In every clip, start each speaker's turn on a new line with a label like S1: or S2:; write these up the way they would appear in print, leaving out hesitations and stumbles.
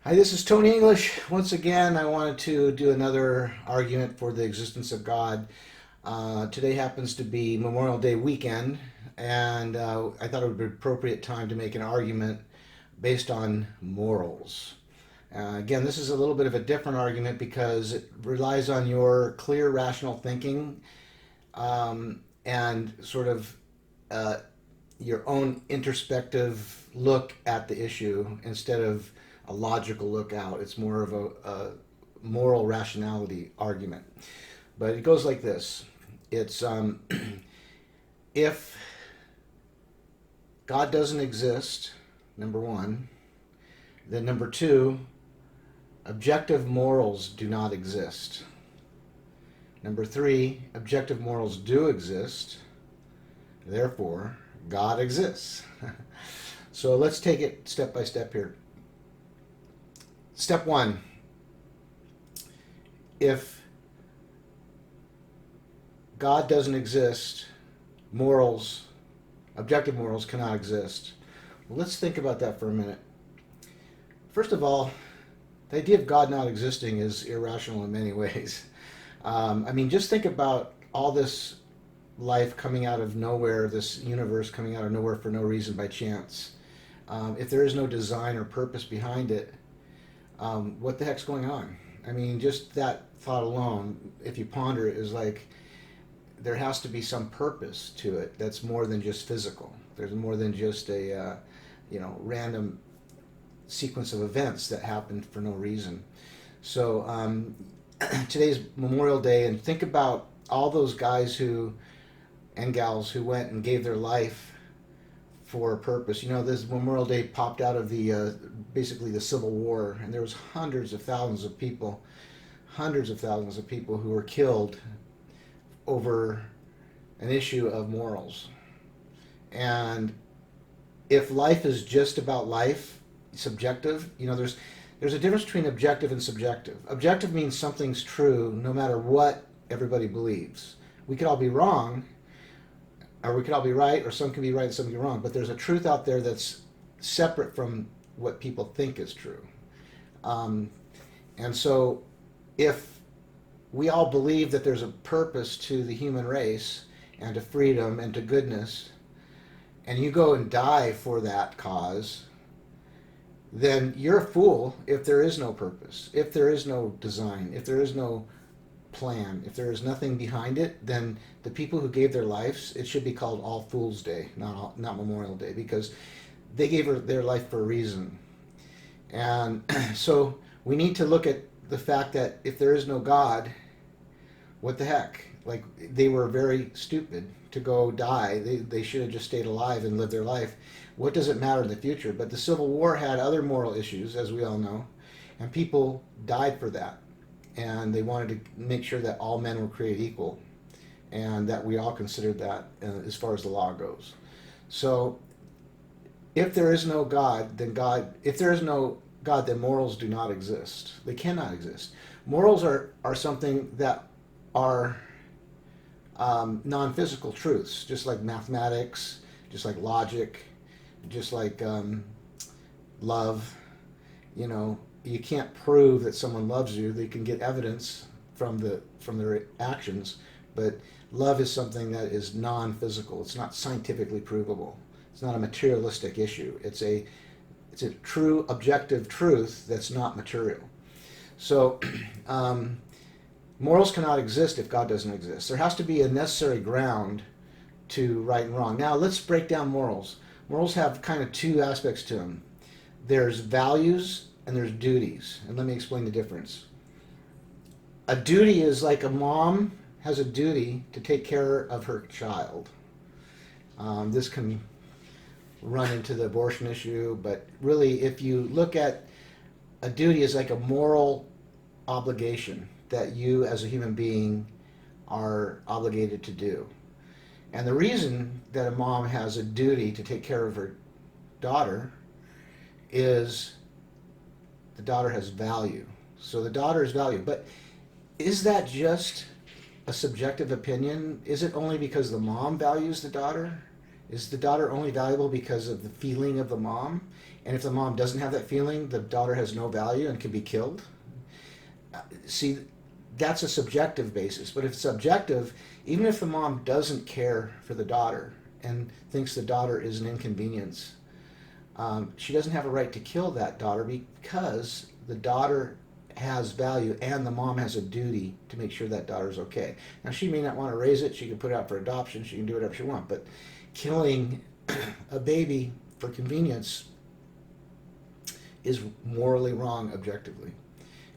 S1: Hi, this is Tony English. Once again, I wanted to do another argument for the existence of God. Today happens to be Memorial Day weekend, and I thought it would be an appropriate time to make an argument based on morals. Again, this is a little bit of a different argument because it relies on your clear, rational thinking and sort of uh, your own introspective look at the issue instead of a logical look out. It's more of a moral rationality argument. But it goes like this: it's if God doesn't exist, number one, then number two, objective morals do not exist. Number three, objective morals do exist. Therefore, God exists. So let's take it step by step here. Step one, if God doesn't exist, morals, objective morals cannot exist. Well, let's think about that for a minute. First of all, the idea of God not existing is irrational in many ways. Just think about all this life coming out of nowhere, this universe coming out of nowhere for no reason by chance. If there is no design or purpose behind it, what the heck's going on? Just that thought alone, if you ponder it, is like there has to be some purpose to it that's more than just physical. There's more than just a random sequence of events that happened for no reason. So today's Memorial Day, and think about all those guys and gals who went and gave their life for a purpose. This Memorial Day popped out of the basically the Civil War, and there was hundreds of thousands of people who were killed over an issue of morals. And if life is just about life, subjective, there's a difference between objective and subjective. Objective means something's true no matter what everybody believes. We could all be wrong, or we could all be right, or some can be right and some can be wrong, but there's a truth out there that's separate from what people think is true. And so if we all believe that there's a purpose to the human race and to freedom and to goodness, and you go and die for that cause, then you're a fool if there is no purpose, if there is no design, if there is no plan, if there is nothing behind it. Then the people who gave their lives, it should be called All Fools Day, not Memorial Day, because they gave their life for a reason. And so we need to look at the fact that if there is no God, what the heck? Like, they were very stupid to go die. They should have just stayed alive and lived their life. What does it matter in the future? But the Civil War had other moral issues, as we all know, and people died for that. And they wanted to make sure that all men were created equal, and that we all considered that as far as the law goes. So if there is no God, then morals do not exist. They cannot exist. Morals are something that are non-physical truths, just like mathematics, just like logic, just like love. You can't prove that someone loves you. They can get evidence from their actions, but love is something that is non-physical. It's not scientifically provable. It's not a materialistic issue. It's a true objective truth that's not material. So morals cannot exist if God doesn't exist. There has to be a necessary ground to right and wrong. Now let's break down morals. Morals have kind of two aspects to them. There's values and there's duties. And let me explain the difference. A duty is like a mom has a duty to take care of her child. This can run into the abortion issue, but really, if you look at a duty as like a moral obligation that you as a human being are obligated to do. And the reason that a mom has a duty to take care of her daughter is the daughter has value. So the daughter is value. But is that just a subjective opinion? Is it only because the mom values the daughter? Is the daughter only valuable because of the feeling of the mom? And if the mom doesn't have that feeling, the daughter has no value and can be killed? See, that's a subjective basis. But if it's objective, even if the mom doesn't care for the daughter and thinks the daughter is an inconvenience, she doesn't have a right to kill that daughter because the daughter has value and the mom has a duty to make sure that daughter's okay. Now, she may not want to raise it. She can put it out for adoption. She can do whatever she wants. But killing a baby for convenience is morally wrong objectively.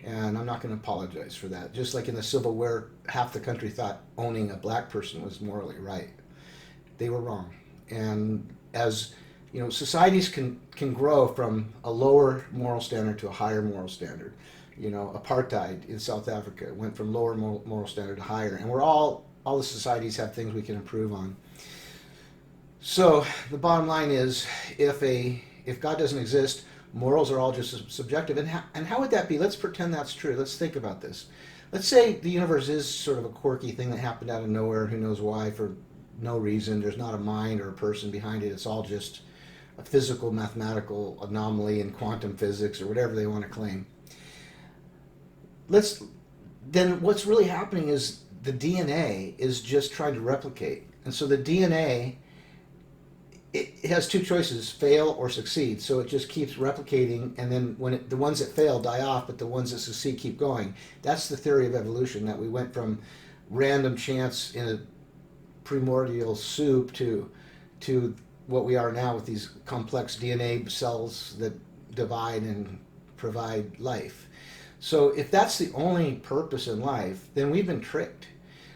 S1: And I'm not going to apologize for that. Just like in the Civil War, half the country thought owning a black person was morally right. They were wrong. And as you know, societies can grow from a lower moral standard to a higher moral standard. You know, apartheid in South Africa went from lower moral standard to higher. And we're all the societies have things we can improve on. So the bottom line is, if God doesn't exist, morals are all just subjective. And how would that be? Let's pretend that's true. Let's think about this. Let's say the universe is sort of a quirky thing that happened out of nowhere, who knows why, for no reason. There's not a mind or a person behind it. It's all just a physical, mathematical anomaly in quantum physics or whatever they want to claim. Then what's really happening is the DNA is just trying to replicate. And so the DNA, it has two choices, fail or succeed. So it just keeps replicating, and then when the ones that fail die off, but the ones that succeed keep going. That's the theory of evolution, that we went from random chance in a primordial soup to what we are now with these complex DNA cells that divide and provide life. So if that's the only purpose in life, then we've been tricked.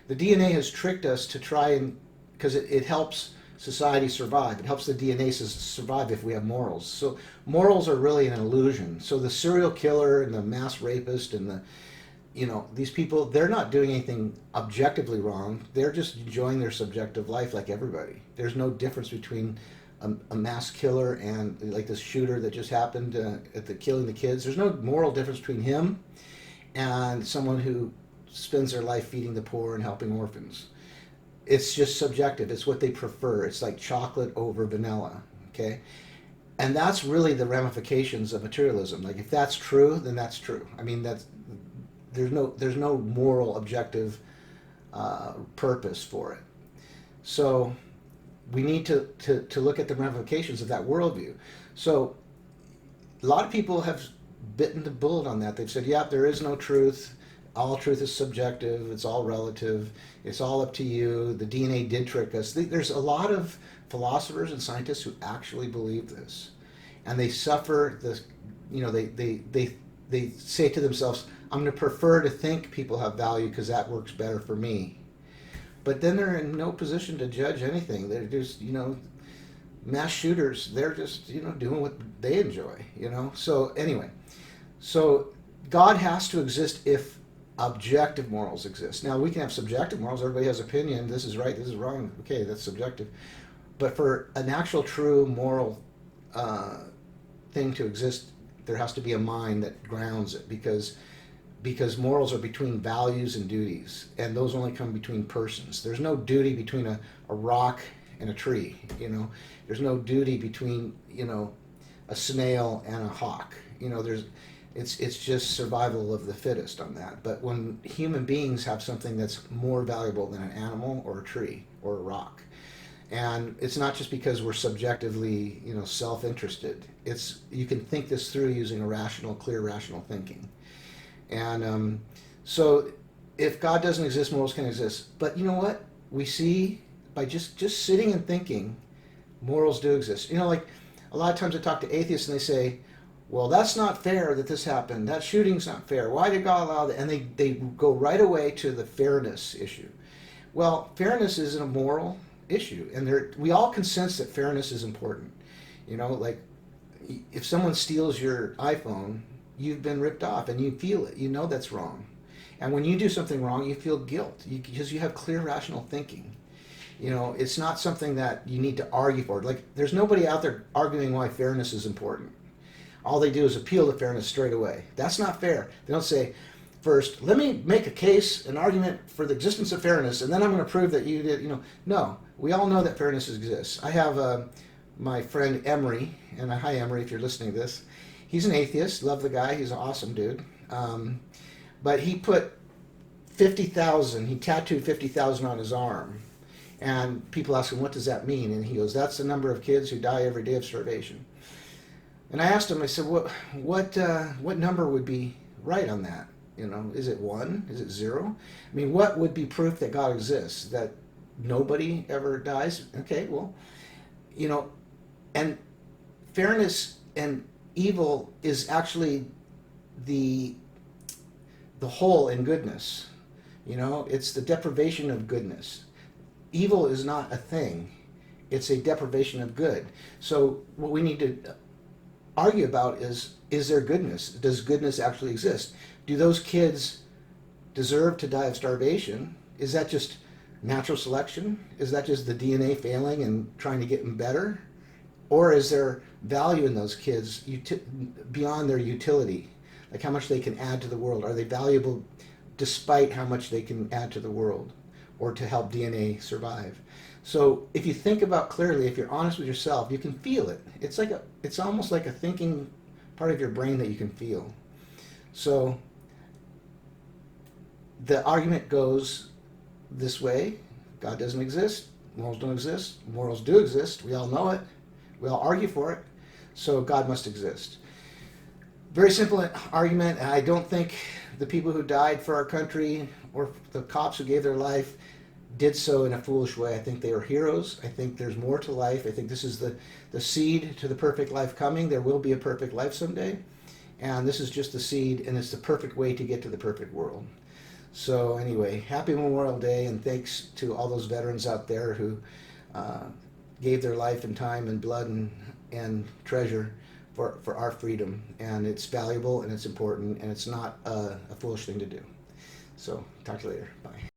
S1: The DNA has tricked us to try and, because it helps society survive. It helps the DNA survive if we have morals. So morals are really an illusion. So the serial killer and the mass rapist and these people, they're not doing anything objectively wrong. They're just enjoying their subjective life like everybody. There's no difference between a mass killer and like this shooter that just happened killing the kids. There's no moral difference between him and someone who spends their life feeding the poor and helping orphans. It's just subjective. It's what they prefer. It's like chocolate over vanilla, okay? And that's really the ramifications of materialism. Like if that's true, then that's true. I mean, there's no moral objective purpose for it. So we need to look at the ramifications of that worldview. So a lot of people have bitten the bullet on that. They've said, yeah, there is no truth. All truth is subjective. It's all relative. It's all up to you. The DNA did trick us. There's a lot of philosophers and scientists who actually believe this, and they suffer this. They say to themselves, "I'm going to prefer to think people have value because that works better for me." But then they're in no position to judge anything. They're just mass shooters. They're just doing what they enjoy. So anyway, so God has to exist if objective morals exist. Now we can have subjective morals. Everybody has opinion. This is right. This is wrong. Okay, that's subjective. But for an actual, true moral thing to exist, there has to be a mind that grounds it, because morals are between values and duties, and those only come between persons. There's no duty between a rock and a tree. There's no duty between a snail and a hawk. It's just survival of the fittest on that. But when human beings have something that's more valuable than an animal or a tree or a rock, and it's not just because we're subjectively self-interested. You can think this through using a clear rational thinking. And so if God doesn't exist, morals can exist. But you know what? We see by just sitting and thinking, morals do exist. Like a lot of times I talk to atheists and they say, well, that's not fair that this happened. That shooting's not fair. Why did God allow that? And they go right away to the fairness issue. Well, fairness isn't a moral issue. And we all can sense that fairness is important. Like if someone steals your iPhone, you've been ripped off and you feel it. That's wrong. And when you do something wrong, you feel guilt because you have clear rational thinking. It's not something that you need to argue for. Like there's nobody out there arguing why fairness is important. All they do is appeal to fairness straight away. That's not fair. They don't say, first, let me make a case, an argument for the existence of fairness, and then I'm going to prove that you did, no, we all know that fairness exists. I have my friend Emery, and hi Emery if you're listening to this. He's an atheist, love the guy, he's an awesome dude. But he put 50,000, he tattooed 50,000 on his arm. And people ask him, what does that mean? And he goes, that's the number of kids who die every day of starvation. And I asked him, I said, what number would be right on that? Is it 1? Is it 0? I mean, what would be proof that God exists? That nobody ever dies? Okay, well, and fairness and evil is actually the whole in goodness. It's the deprivation of goodness. Evil is not a thing. It's a deprivation of good. So what we need to argue about is there goodness? Does goodness actually exist? Do those kids deserve to die of starvation? Is that just natural selection? Is that just the DNA failing and trying to get them better? Or is there value in those kids beyond their utility? Like how much they can add to the world? Are they valuable despite how much they can add to the world or to help DNA survive? So if you think about clearly, if you're honest with yourself, you can feel it. It's almost like a thinking part of your brain that you can feel. So the argument goes this way: God doesn't exist, morals don't exist, morals do exist, we all know it, we all argue for it, so God must exist. Very simple argument, and I don't think the people who died for our country or the cops who gave their life did so in a foolish way. I think they were heroes. I think there's more to life. I think this is the seed to the perfect life coming. There will be a perfect life someday, and this is just the seed, and it's the perfect way to get to the perfect world. So anyway, happy Memorial Day, and thanks to all those veterans out there who gave their life and time and blood and treasure for our freedom. And it's valuable, and it's important, and it's not a foolish thing to do. So talk to you later. Bye.